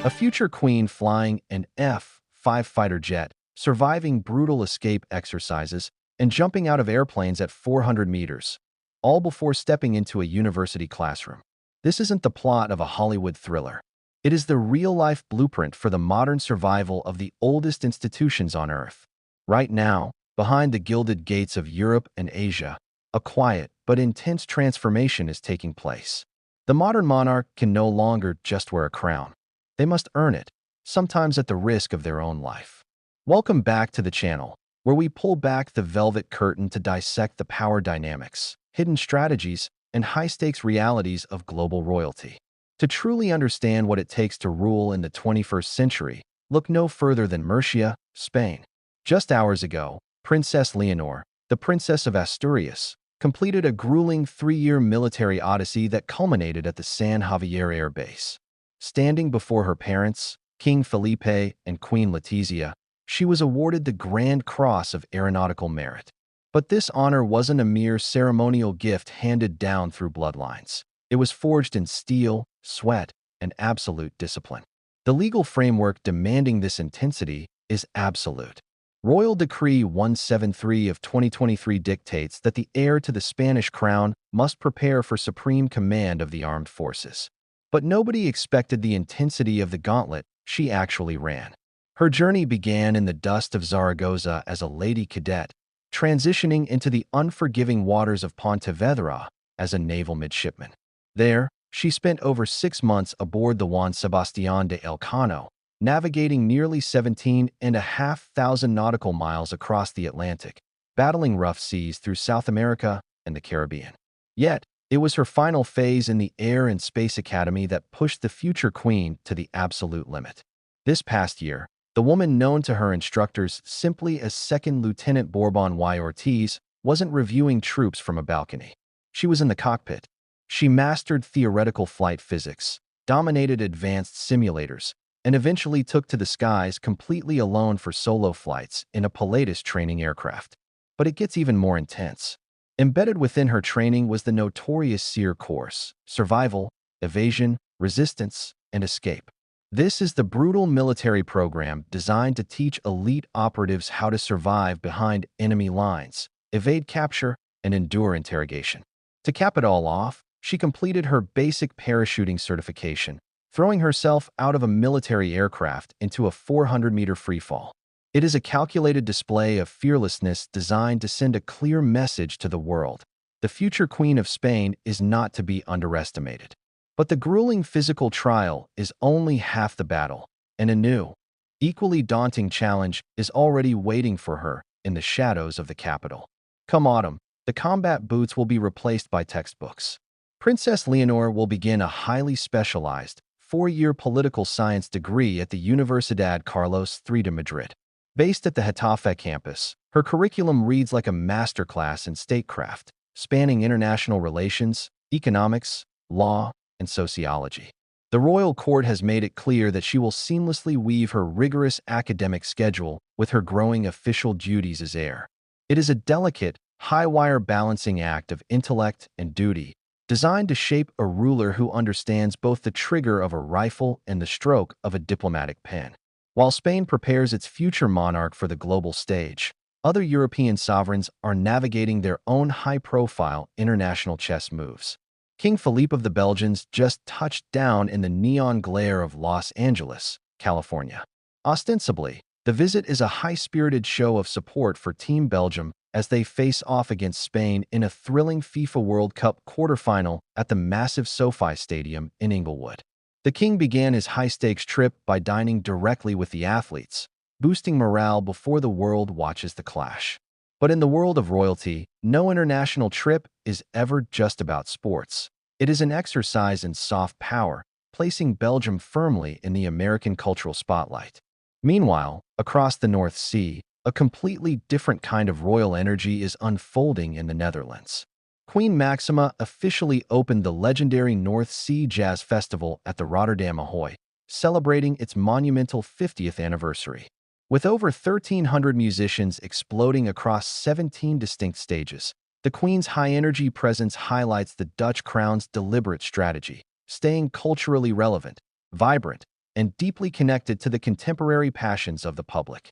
a future queen flying an F-5 fighter jet, surviving brutal escape exercises, and jumping out of airplanes at 400 meters, all before stepping into a university classroom. This isn't the plot of a Hollywood thriller. It is the real-life blueprint for the modern survival of the oldest institutions on Earth. Right now, behind the gilded gates of Europe and Asia, a quiet but intense transformation is taking place. The modern monarch can no longer just wear a crown. They must earn it, sometimes at the risk of their own life. Welcome back to the channel, where we pull back the velvet curtain to dissect the power dynamics, hidden strategies, and high-stakes realities of global royalty. To truly understand what it takes to rule in the 21st century, look no further than Murcia, Spain. Just hours ago, Princess Leonor, the Princess of Asturias, completed a grueling 3-year military odyssey that culminated at the San Javier Air Base. Standing before her parents, King Felipe and Queen Letizia, she was awarded the Grand Cross of Aeronautical Merit. But this honor wasn't a mere ceremonial gift handed down through bloodlines. It was forged in steel, sweat, and absolute discipline. The legal framework demanding this intensity is absolute. Royal Decree 173 of 2023 dictates that the heir to the Spanish crown must prepare for supreme command of the armed forces. But nobody expected the intensity of the gauntlet she actually ran. Her journey began in the dust of Zaragoza as a lady cadet, transitioning into the unforgiving waters of Pontevedra as a naval midshipman. There, she spent over 6 months aboard the Juan Sebastián de Elcano, navigating nearly 17,500 nautical miles across the Atlantic, battling rough seas through South America and the Caribbean. Yet, it was her final phase in the Air and Space Academy that pushed the future queen to the absolute limit. This past year, the woman known to her instructors simply as Second Lieutenant Bourbon Y. Ortiz wasn't reviewing troops from a balcony. She was in the cockpit. She mastered theoretical flight physics, dominated advanced simulators, and eventually took to the skies completely alone for solo flights in a Pilatus training aircraft. But it gets even more intense. Embedded within her training was the notorious SEER course: survival, evasion, resistance, and escape. This is the brutal military program designed to teach elite operatives how to survive behind enemy lines, evade capture, and endure interrogation. To cap it all off, she completed her basic parachuting certification, throwing herself out of a military aircraft into a 400-meter freefall. It is a calculated display of fearlessness designed to send a clear message to the world. The future Queen of Spain is not to be underestimated. But the grueling physical trial is only half the battle, and a new, equally daunting challenge is already waiting for her in the shadows of the capital. Come autumn, the combat boots will be replaced by textbooks. Princess Leonor will begin a highly specialized, 4-year political science degree at the Universidad Carlos III de Madrid. Based at the Getafe campus, her curriculum reads like a masterclass in statecraft, spanning international relations, economics, law, and sociology. The royal court has made it clear that she will seamlessly weave her rigorous academic schedule with her growing official duties as heir. It is a delicate, high-wire balancing act of intellect and duty, designed to shape a ruler who understands both the trigger of a rifle and the stroke of a diplomatic pen. While Spain prepares its future monarch for the global stage, other European sovereigns are navigating their own high-profile international chess moves. King Philippe of the Belgians just touched down in the neon glare of Los Angeles, California. Ostensibly, the visit is a high-spirited show of support for Team Belgium as they face off against Spain in a thrilling FIFA World Cup quarterfinal at the massive SoFi Stadium in Inglewood. The king began his high-stakes trip by dining directly with the athletes, boosting morale before the world watches the clash. But in the world of royalty, no international trip is ever just about sports. It is an exercise in soft power, placing Belgium firmly in the American cultural spotlight. Meanwhile, across the North Sea, a completely different kind of royal energy is unfolding in the Netherlands. Queen Maxima officially opened the legendary North Sea Jazz Festival at the Rotterdam Ahoy, celebrating its monumental 50th anniversary. With over 1,300 musicians exploding across 17 distinct stages, the Queen's high-energy presence highlights the Dutch crown's deliberate strategy, staying culturally relevant, vibrant, and deeply connected to the contemporary passions of the public.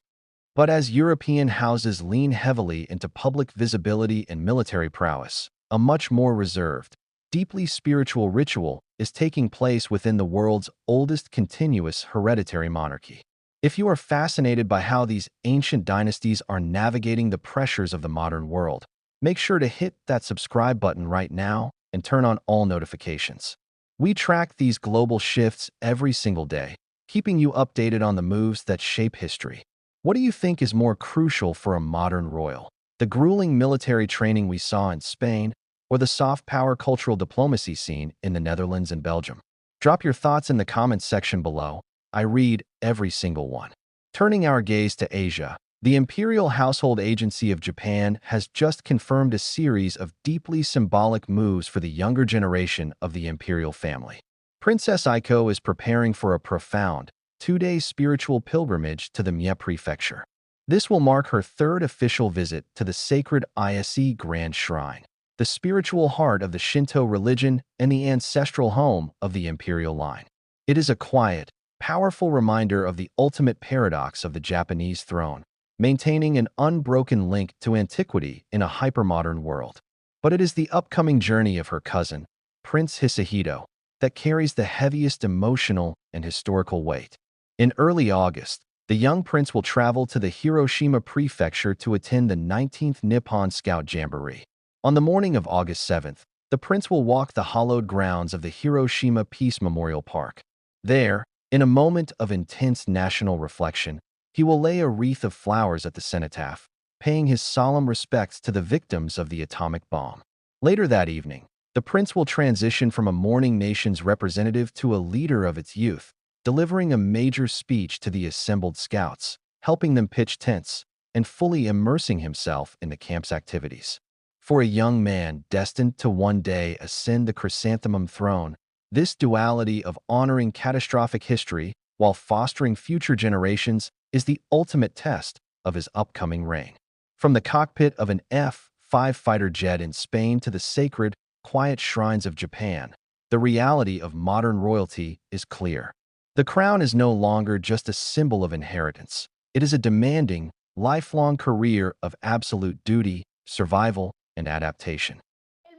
But as European houses lean heavily into public visibility and military prowess, a much more reserved, deeply spiritual ritual is taking place within the world's oldest continuous hereditary monarchy. If you are fascinated by how these ancient dynasties are navigating the pressures of the modern world, make sure to hit that subscribe button right now and turn on all notifications. We track these global shifts every single day, keeping you updated on the moves that shape history. What do you think is more crucial for a modern royal? The grueling military training we saw in Spain, or the soft power cultural diplomacy scene in the Netherlands and Belgium? Drop your thoughts in the comments section below. I read every single one. Turning our gaze to Asia, the Imperial Household Agency of Japan has just confirmed a series of deeply symbolic moves for the younger generation of the imperial family. Princess Aiko is preparing for a profound, 2-day spiritual pilgrimage to the Mie Prefecture. This will mark her third official visit to the sacred Ise Grand Shrine, the spiritual heart of the Shinto religion and the ancestral home of the imperial line. It is a quiet, powerful reminder of the ultimate paradox of the Japanese throne, maintaining an unbroken link to antiquity in a hypermodern world. But it is the upcoming journey of her cousin, Prince Hisahito, that carries the heaviest emotional and historical weight. In early August, the young prince will travel to the Hiroshima Prefecture to attend the 19th Nippon Scout Jamboree. On the morning of August 7th, the prince will walk the hallowed grounds of the Hiroshima Peace Memorial Park. There, in a moment of intense national reflection, he will lay a wreath of flowers at the cenotaph, paying his solemn respects to the victims of the atomic bomb. Later that evening, the prince will transition from a mourning nation's representative to a leader of its youth, delivering a major speech to the assembled scouts, helping them pitch tents, and fully immersing himself in the camp's activities. For a young man destined to one day ascend the chrysanthemum throne, this duality of honoring catastrophic history while fostering future generations is the ultimate test of his upcoming reign. From the cockpit of an F-5 fighter jet in Spain to the sacred, quiet shrines of Japan, the reality of modern royalty is clear. The crown is no longer just a symbol of inheritance. It is a demanding, lifelong career of absolute duty, survival, and adaptation.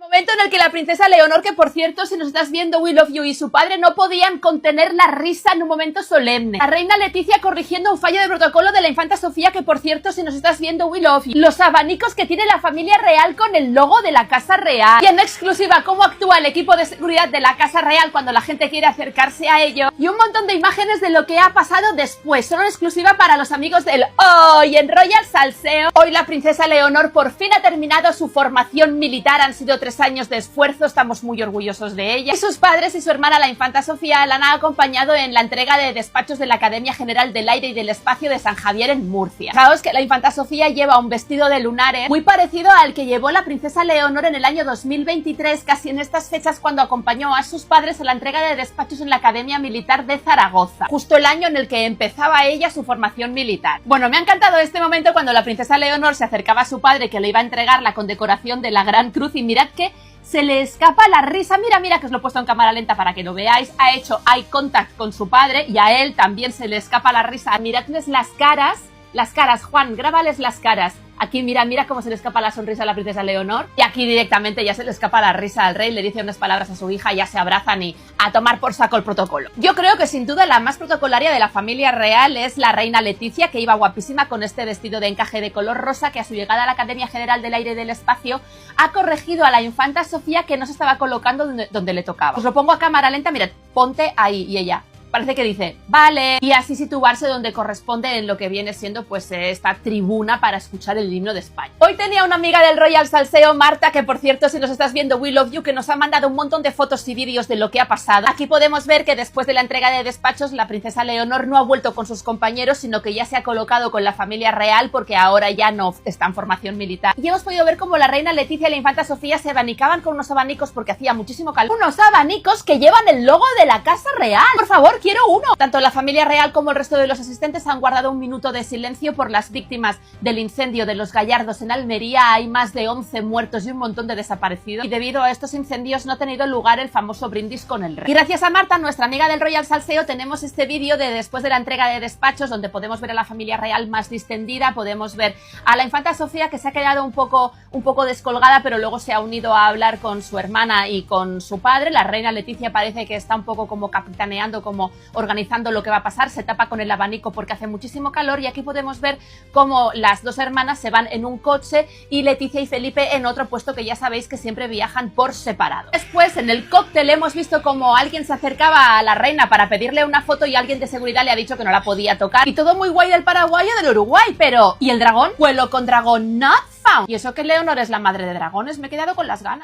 Momento en el que la princesa Leonor, que por cierto, si nos estás viendo, We Love You, y su padre no podían contener la risa en un momento solemne. La reina Leticia corrigiendo un fallo de protocolo de la infanta Sofía, que por cierto, si nos estás viendo, We Love You. Los abanicos que tiene la familia real con el logo de la casa real. Y en exclusiva, cómo actúa el equipo de seguridad de la casa real cuando la gente quiere acercarse a ello. Y un montón de imágenes de lo que ha pasado después, solo en exclusiva para los amigos del Hoy en Royal Salseo. Hoy la princesa Leonor por fin ha terminado su formación militar, han sido 3 años de esfuerzo, estamos muy orgullosos de ella. Y sus padres y su hermana, la infanta Sofía, la han acompañado en la entrega de despachos de la Academia General del Aire y del Espacio de San Javier en Murcia. Fijaos que la infanta Sofía lleva un vestido de lunares muy parecido al que llevó la princesa Leonor en el año 2023, casi en estas fechas, cuando acompañó a sus padres a la entrega de despachos en la Academia Militar de Zaragoza, justo el año en el que empezaba ella su formación militar. Bueno, me ha encantado este momento cuando la princesa Leonor se acercaba a su padre, que le iba a entregar la condecoración de la Gran Cruz, y mirad que se le escapa la risa. Mira que os lo he puesto en cámara lenta para que lo veáis. Ha hecho eye contact con su padre y a él también se le escapa la risa. Miradles las caras, Juan, grábales las caras. Aquí mira cómo se le escapa la sonrisa a la princesa Leonor. Y aquí directamente ya se le escapa la risa al rey, le dice unas palabras a su hija, ya se abrazan y a tomar por saco el protocolo. Yo creo que sin duda la más protocolaria de la familia real es la reina Leticia, que iba guapísima con este vestido de encaje de color rosa, que a su llegada a la Academia General del Aire y del Espacio ha corregido a la infanta Sofía, que no se estaba colocando donde le tocaba. Os lo pongo a cámara lenta, mirad, ponte ahí, y ella parece que dice, vale, y así situarse donde corresponde en lo que viene siendo pues esta tribuna para escuchar el himno de España. Hoy tenía una amiga del Royal Salseo, Marta, que por cierto, si nos estás viendo, We Love You, que nos ha mandado un montón de fotos y vídeos de lo que ha pasado. Aquí podemos ver que después de la entrega de despachos, la princesa Leonor no ha vuelto con sus compañeros, sino que ya se ha colocado con la familia real, porque ahora ya no está en formación militar. Y hemos podido ver cómo la reina Leticia y la infanta Sofía se abanicaban con unos abanicos porque hacía muchísimo calor. Unos abanicos que llevan el logo de la casa real. Por favor, quiero uno. Tanto la familia real como el resto de los asistentes han guardado un minuto de silencio por las víctimas del incendio de los Gallardos en Almería. Hay más de 11 muertos y un montón de desaparecidos, y debido a estos incendios no ha tenido lugar el famoso brindis con el rey. Y gracias a Marta, nuestra amiga del Royal Salseo, tenemos este vídeo de después de la entrega de despachos, donde podemos ver a la familia real más distendida, podemos ver a la infanta Sofía, que se ha quedado un poco descolgada, pero luego se ha unido a hablar con su hermana y con su padre. La reina Leticia parece que está un poco como capitaneando, como organizando lo que va a pasar, se tapa con el abanico porque hace muchísimo calor, y aquí podemos ver cómo las dos hermanas se van en un coche y Leticia y Felipe en otro, puesto que ya sabéis que siempre viajan por separado. Después, en el cóctel, hemos visto como alguien se acercaba a la reina para pedirle una foto y alguien de seguridad le ha dicho que no la podía tocar. Y todo muy guay del paraguayo del Uruguay, pero ¿y el dragón? Vuelo con dragón not found. Y eso que Leonor es la madre de dragones, me he quedado con las ganas.